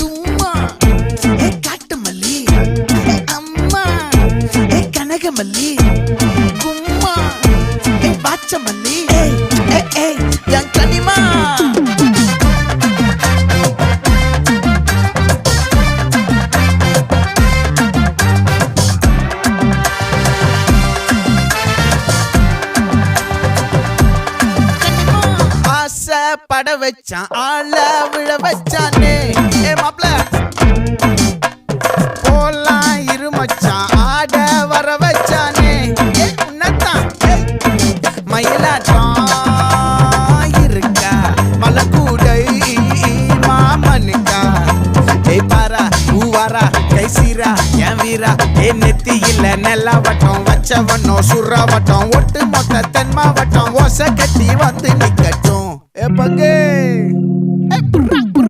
தும்மா காட்டு மல்லி அம்மா கனகமல்லி கும்மா பாச்ச மல்லி என் கனிமா பட வச்சான் ஆள விழ வச்சானே மாப்ள போலாம் இருமச்சான் ஆட வர வச்சானே உன்னத்தான் மயிலாட்டம் இருக்கா மலக்கூடை மாமனுக்கா பாரா ஊவாரா கைசீரா என் வீரா நெத்தி இல்ல நெல்லா வட்டம் வச்ச வண்ணம் சுறா வட்டம் ஒட்டு மொத்த தென் மாவட்டம் ஓசை கட்டி வந்து நிக்கட்டும் பங்கே